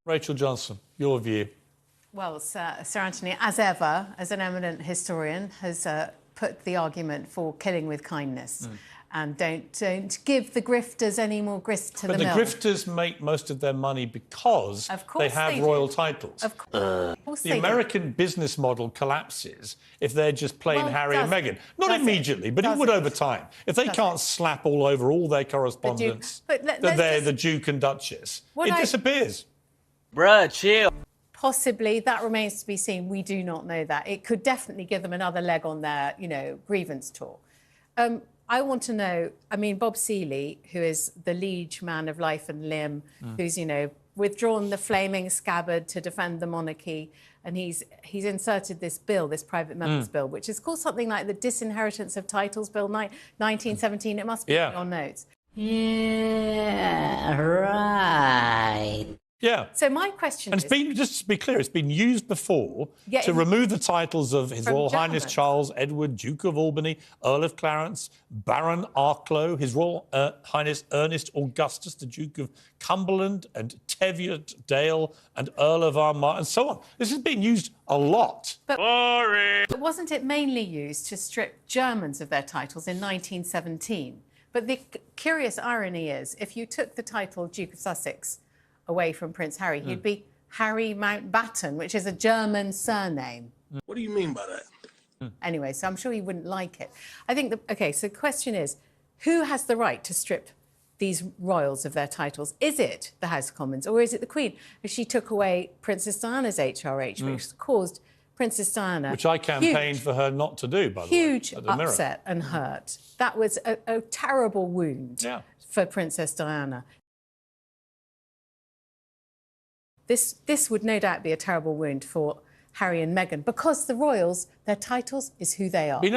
Rachel Johnson, your view? Well, Sir Anthony, as ever, as an eminent historian, has put the argument for killing with kindness. And don't give the grifters any more grist to the mill. But the grifters make most of their money because they have royal titles. Of course The American business model collapses if they're just plain Harry and Meghan. Not immediately, but it would over time. If they can't slap all over all their correspondence that they're the Duke and Duchess, it disappears. Bruh, chill. Possibly, that remains to be seen. We do not know that. It could definitely give them another leg on their, grievance tour. I want to know, I mean, Bob Seeley, who is the liege man of life and limb, who's, withdrawn the flaming scabbard to defend the monarchy, and he's inserted this bill, this private members bill, which is called something like the Disinheritance of Titles Bill 1917. It must be in your notes. Yeah, right. Yeah. So my question is... And just to be clear, it's been used before to remove the titles of His Royal Highness Charles Edward, Duke of Albany, Earl of Clarence, Baron Arklow, His Royal Highness Ernest Augustus, the Duke of Cumberland, and Teviot Dale, and Earl of Armagh, and so on. This has been used a lot. But wasn't it mainly used to strip Germans of their titles in 1917? But the curious irony is, if you took the title Duke of Sussex away from Prince Harry, he'd be Harry Mountbatten, which is a German surname. What do you mean by that? Anyway, so I'm sure he wouldn't like it. I think so the question is, who has the right to strip these royals of their titles? Is it the House of Commons or is it the Queen? She took away Princess Diana's HRH, which caused Princess Diana... Which I campaigned for her not to do, by the way. Huge upset and hurt. That was a terrible wound for Princess Diana. This would no doubt be a terrible wound for Harry and Meghan, because the royals, their titles is who they are. The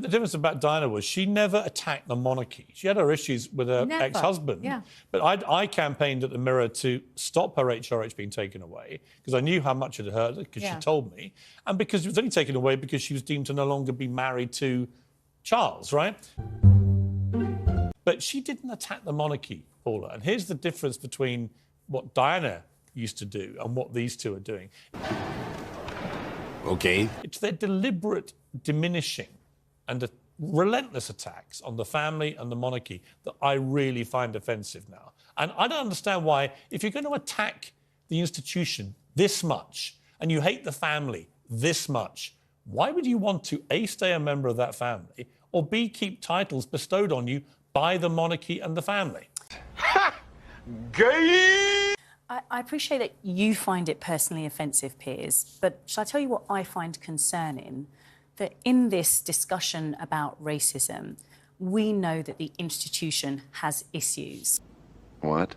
difference about Diana was she never attacked the monarchy. She had her issues with her ex-husband. But I campaigned at the Mirror to stop her HRH being taken away, because I knew how much it hurt, because she told me, and because it was only taken away because she was deemed to no longer be married to Charles, right? But she didn't attack the monarchy, Paula. And here's the difference between what Diana used to do and what these two are doing. Okay. It's their deliberate diminishing and the relentless attacks on the family and the monarchy that I really find offensive now. And I don't understand why, if you're going to attack the institution this much and you hate the family this much, why would you want to, A, stay a member of that family, or B, keep titles bestowed on you by the monarchy and the family? Ha! Gay! I appreciate that you find it personally offensive, Piers, but shall I tell you what I find concerning? That in this discussion about racism, we know that the institution has issues. What?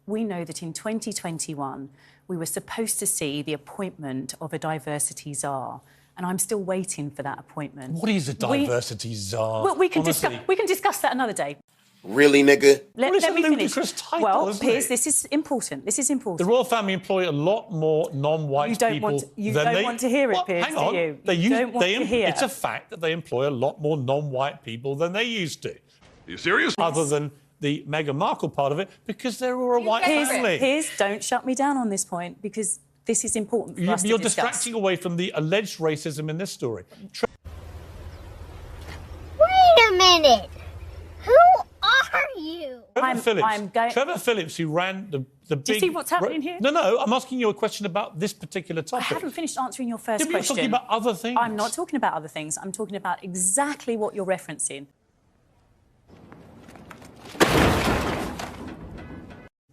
We know that in 2021, we were supposed to see the appointment of a diversity czar, and I'm still waiting for that appointment. What is a diversity czar? Well, we can discuss that another day. Really, nigga? Let me finish. Title, well, Piers, this is important. This is important. The royal family employ a lot more non-white people you don't want to hear it, Piers, hang on. do you? It's a fact that they employ a lot more non-white people than they used to. Are you serious? Other than the Meghan Markle part of it, because they were a white family. Piers, don't shut me down on this point, because this is important for us to discuss. You're distracting away from the alleged racism in this story. Wait a minute. Who are you? Trevor Phillips, who ran the big... Do you see what's happening here? No, I'm asking you a question about this particular topic. I haven't finished answering your first question. You're talking about other things. I'm not talking about other things. I'm talking about exactly what you're referencing.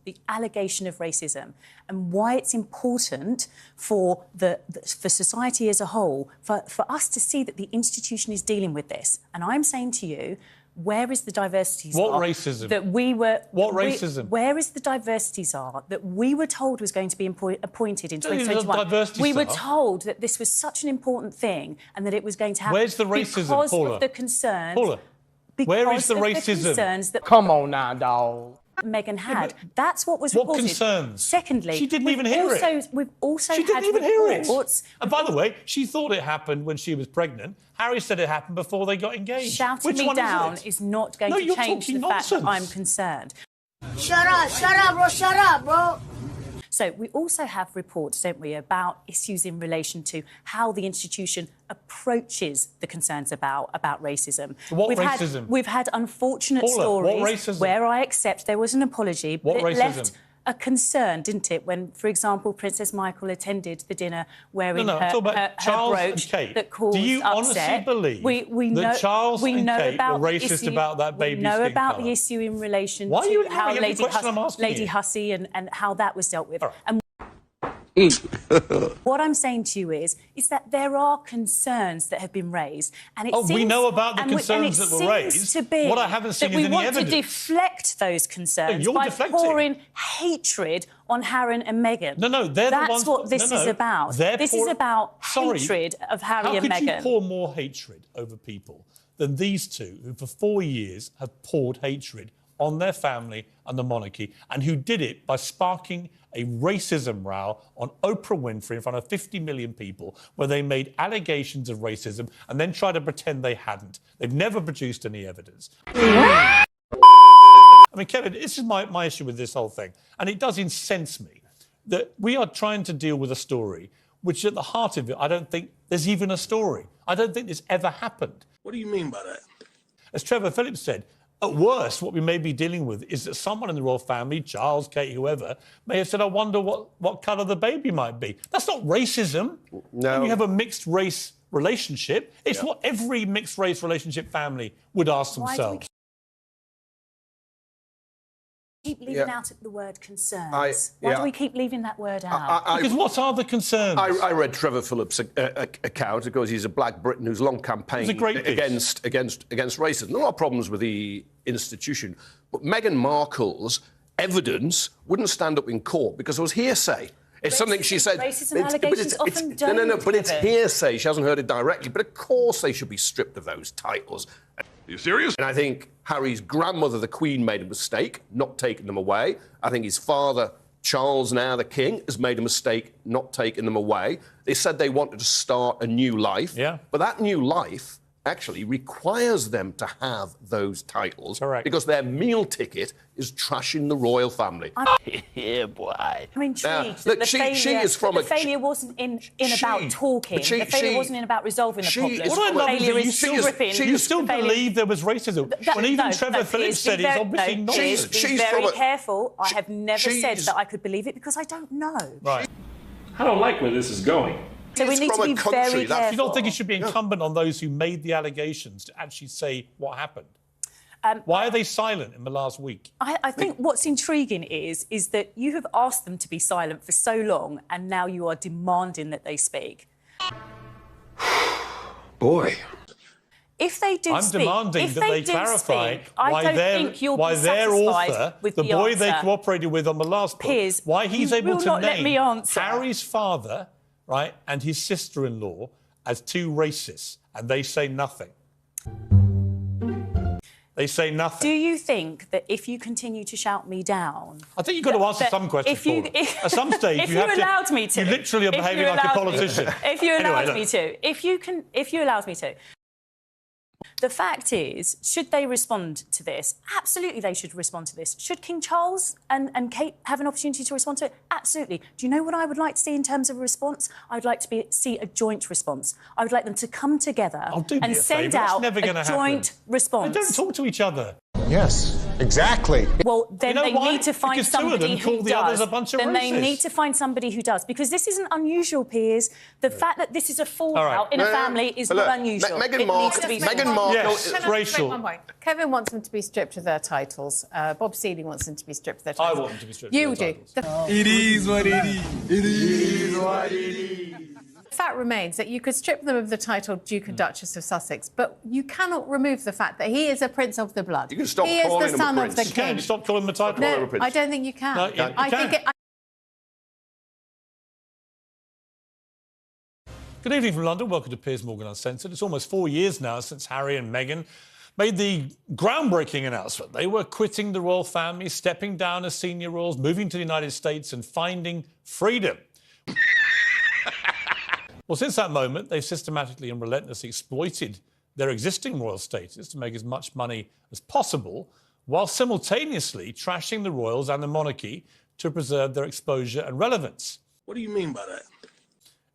The allegation of racism and why it's important for for society as a whole, for us to see that the institution is dealing with this. And I'm saying to you, where is the diversity czar? What racism? That we were... What racism? Where is the diversity czar that we were told was going to be appointed in 2021? We were told that this was such an important thing and that it was going to happen. Where's the racism, Paula? Because of the concerns... Paula, where is the racism? The concerns that Come on now, dog. Meghan had. That's what was reported. What concerns? Secondly, she didn't even hear it. We've also she had didn't even hear it. And by the way, she thought it happened when she was pregnant. Harry said it happened before they got engaged. Shouting me down is not going to change the fact that I'm concerned. Shut up, bro, shut up, bro. So we also have reports, don't we, about issues in relation to how the institution approaches the concerns about racism. What racism? We've had unfortunate Paula, what stories racism? where I accept there was an apology, but What it racism? left a concern, didn't it, when, for example, Princess Michael attended the dinner wearing her Charles brooch and Kate. that caused Do you honestly upset. believe we that know, Charles we and know Kate about were the racist issue, about that baby's We know skin about colour? the issue in relation Why are to you how ignoring every Lady, question I'm asking Lady you? Hussey and how that was dealt with. All right. And what I'm saying to you is that there are concerns that have been raised, and it seems, we know about the and concerns and that were raised. seems to be What I haven't seen that is we any want evidence. to deflect those concerns you're by deflecting. pouring hatred on Harry and Meghan. No, they're That's the ones... what this is about. This is about hatred of Harry and Meghan. How could you pour more hatred over people than these two, who for 4 years have poured hatred on their family and the monarchy, and who did it by sparking a racism row on Oprah Winfrey in front of 50 million people, where they made allegations of racism and then tried to pretend they hadn't. They've never produced any evidence. I mean, Kevin, this is my issue with this whole thing, and it does incense me that we are trying to deal with a story which, at the heart of it, I don't think there's even a story. I don't think this ever happened. What do you mean by that? As Trevor Phillips said, at worst, what we may be dealing with is that someone in the royal family, Charles, Kate, whoever, may have said, I wonder what colour the baby might be. That's not racism. No. When you have a mixed race relationship, it's what every mixed race relationship family would ask themselves. Keep leaving out the word concerns. Why do we keep leaving that word out? Because what are the concerns? I read Trevor Phillips' account because he's a black Briton who's long campaigned against racism. There are problems with the institution, but Meghan Markle's evidence wouldn't stand up in court because it was hearsay. It's something she said. Racism allegations often don't. No, but it's hearsay. She hasn't heard it directly. But of course they should be stripped of those titles. Are you serious? And I think Harry's grandmother, the Queen, made a mistake not taking them away. I think his father, Charles, now the King, has made a mistake not taking them away. They said they wanted to start a new life. Yeah. But that new life actually requires them to have those titles. Correct. Because their meal ticket is trashing the royal family. Yeah, boy. I'm intrigued. look, that she is from the a... failure wasn't in about talking. The failure wasn't in about resolving the problem. What I love is that you still believe there was racism. When even Trevor Phillips said it's obviously not. Be very careful. I have never said that I could believe it because I don't know. Right. I don't like where this is going. So we need to be very careful. You don't think it should be incumbent on those who made the allegations to actually say what happened? Why are they silent in the last week? I think what's intriguing is that you have asked them to be silent for so long, and now you are demanding that they speak. Boy. If they do I'm demanding that they clarify why their author, the boy they cooperated with on the last book, Piers, why he's able to name answer. Harry's father, right, and his sister-in-law as two racists, and they say nothing. They say nothing. Do you think that if you continue to shout me down... I think you've got to answer some questions, Paula. At some stage, if you allowed me to... You literally are behaving like a politician. If you allowed me to. If you allowed me to. The fact is, should they respond to this? Absolutely they should respond to this. Should King Charles and Kate have an opportunity to respond to it? Absolutely. Do you know what I would like to see in terms of a response? I'd like to see a joint response. I would like them to come together and send out a joint response. They don't talk to each other. Yes, exactly. Well, then they need to find somebody who does. Then they need to find somebody who does, because this isn't unusual, Piers. The fact that this is a fallout in a family is not unusual. Meghan Markle yes, racial. One point. Kevin wants them to be stripped of their titles. Bob Seeley wants them to be stripped of their titles. I want them to be stripped of their titles. It is what it is. It is what it is. The fact remains that you could strip them of the title Duke and Duchess of Sussex, but you cannot remove the fact that he is a prince of the blood. You can stop he calling is the him a son prince. of the You king. Can stop calling him a title? No, I don't think you can. No, you I can. think Good evening from London. Welcome to Piers Morgan Uncensored. It's almost 4 years now since Harry and Meghan made the groundbreaking announcement. They were quitting the royal family, stepping down as senior royals, moving to the United States and finding freedom. Well, since that moment, they've systematically and relentlessly exploited their existing royal status to make as much money as possible, while simultaneously trashing the royals and the monarchy to preserve their exposure and relevance. What do you mean by that?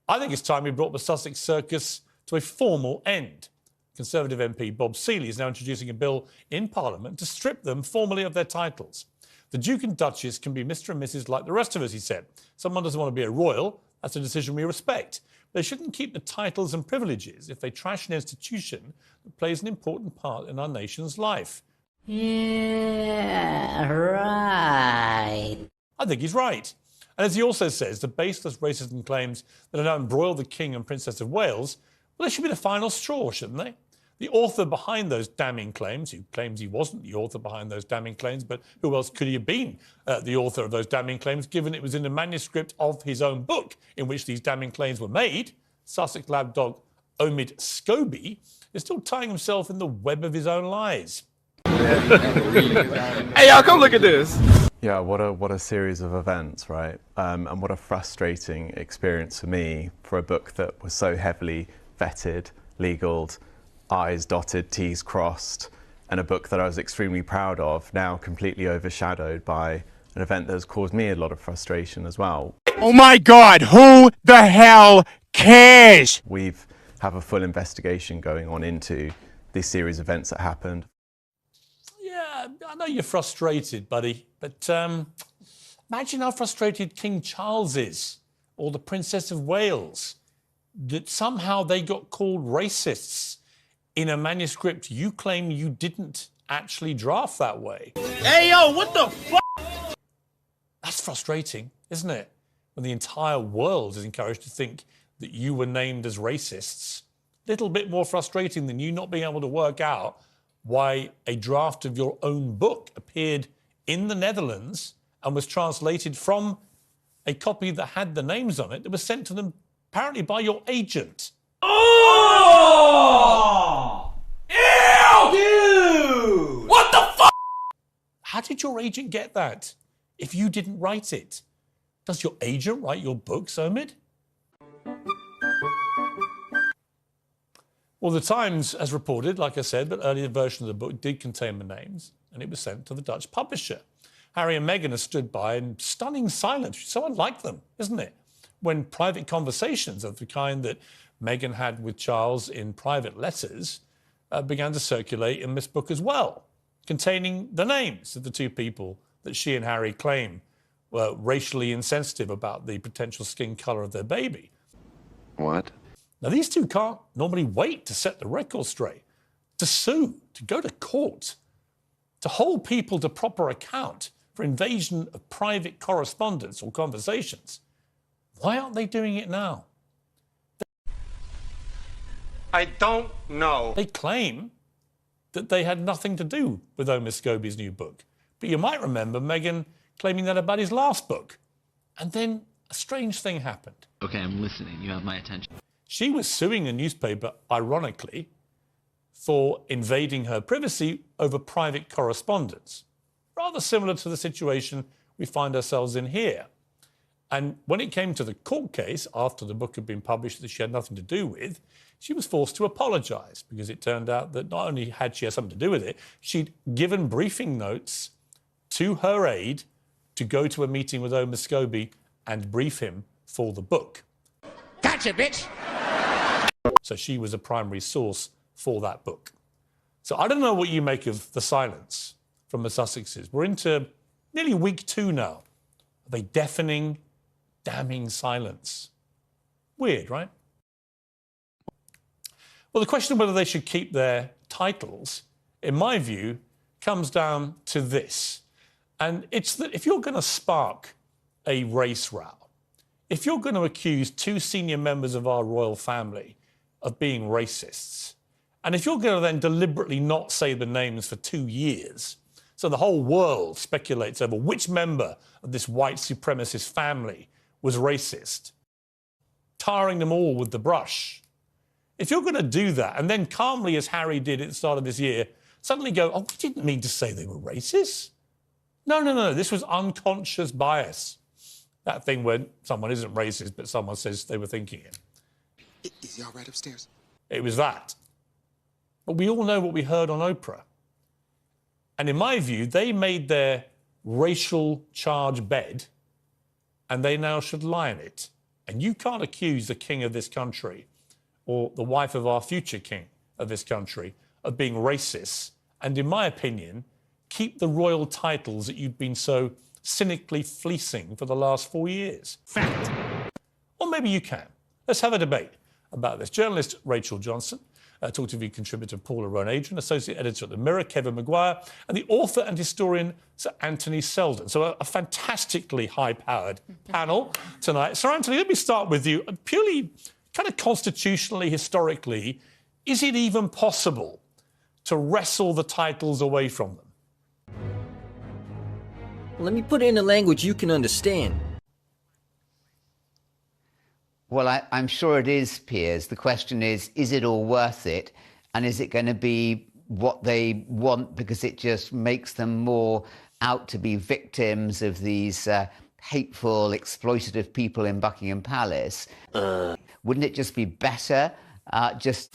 I think it's time we brought the Sussex circus to a formal end. Conservative MP Bob Seeley is now introducing a bill in Parliament to strip them formally of their titles. The Duke and Duchess can be Mr. and Mrs. like the rest of us, he said. Someone doesn't want to be a royal, that's a decision we respect. They shouldn't keep the titles and privileges if they trash an institution that plays an important part in our nation's life. Yeah, right. I think he's right. And as he also says, the baseless racism claims that are now embroiled the King and Princess of Wales, well, they should be the final straw, shouldn't they? The author behind those damning claims, who claims he wasn't the author behind those damning claims, but who else could he have been the author of those damning claims, given it was in the manuscript of his own book in which these damning claims were made? Sussex lab dog Omid Scobie is still tying himself in the web of his own lies. Hey, y'all, come look at this. Yeah, what a series of events, right? And what a frustrating experience for me for a book that was so heavily vetted, legaled, I's dotted, T's crossed, and a book that I was extremely proud of, now completely overshadowed by an event that has caused me a lot of frustration as well. Oh my God, who the hell cares? We have a full investigation going on into these series of events that happened. Yeah, I know you're frustrated, buddy, but imagine how frustrated King Charles is, or the Princess of Wales, that somehow they got called racists in a manuscript you claim you didn't actually draft that way. Hey, yo, what the fuck? That's frustrating, isn't it? When the entire world is encouraged to think that you were named as racists. A little bit more frustrating than you not being able to work out why a draft of your own book appeared in the Netherlands and was translated from a copy that had the names on it that was sent to them apparently by your agent. Oh! Ew! Dude! What the fuck? How did your agent get that if you didn't write it? Does your agent write your books, Omid? Well, the Times has reported, like I said, that earlier version of the book did contain the names, and it was sent to the Dutch publisher. Harry and Meghan have stood by in stunning silence. So unlike them, isn't it? When private conversations of the kind that Meghan had with Charles in private letters began to circulate in this book as well, containing the names of the two people that she and Harry claim were racially insensitive about the potential skin colour of their baby. What? Now, these two can't normally wait to set the record straight, to sue, to go to court, to hold people to proper account for invasion of private correspondence or conversations. Why aren't they doing it now? I don't know. They claim that they had nothing to do with Omid Scobie's new book. But you might remember Meghan claiming that about his last book. And then a strange thing happened. Okay, I'm listening. You have my attention. She was suing a newspaper, ironically, for invading her privacy over private correspondence. Rather similar to the situation we find ourselves in here. And when it came to the court case, after the book had been published that she had nothing to do with, she was forced to apologise because it turned out that not only had she had something to do with it, she'd given briefing notes to her aide to go to a meeting with Omid Scobie and brief him for the book. Gotcha, bitch! So she was a primary source for that book. So I don't know what you make of the silence from the Sussexes. We're into nearly week 2 now of a deafening, damning silence. Weird, right? Well, the question of whether they should keep their titles, in my view, comes down to this. And it's that if you're going to spark a race row, if you're going to accuse 2 senior members of our royal family of being racists, and if you're going to then deliberately not say the names for 2 years, so the whole world speculates over which member of this white supremacist family was racist, tarring them all with the brush. If you're going to do that, and then calmly, as Harry did at the start of this year, suddenly go, oh, we didn't mean to say they were racist. No, this was unconscious bias. That thing when someone isn't racist, but someone says they were thinking it. Is y'all right upstairs? It was that. But we all know what we heard on Oprah. And in my view, they made their racial charge bed and they now should lie in it. And you can't accuse the king of this country or the wife of our future king of this country of being racist and, in my opinion, keep the royal titles that you've been so cynically fleecing for the last 4 years. Fact. Or maybe you can. Let's have a debate about this. Journalist Rachel Johnson, Talk TV contributor Paula Rowan-Adrian, associate editor at The Mirror Kevin Maguire, and the author and historian Sir Anthony Selden. So a fantastically high-powered panel tonight. Sir Anthony, let me start with you. Purely kind of constitutionally, historically, is it even possible to wrestle the titles away from them? Let me put it in a language you can understand. Well, I'm sure it is, Piers. The question is it all worth it? And is it going to be what they want because it just makes them more out to be victims of these hateful, exploitative people in Buckingham Palace? Wouldn't it just be better just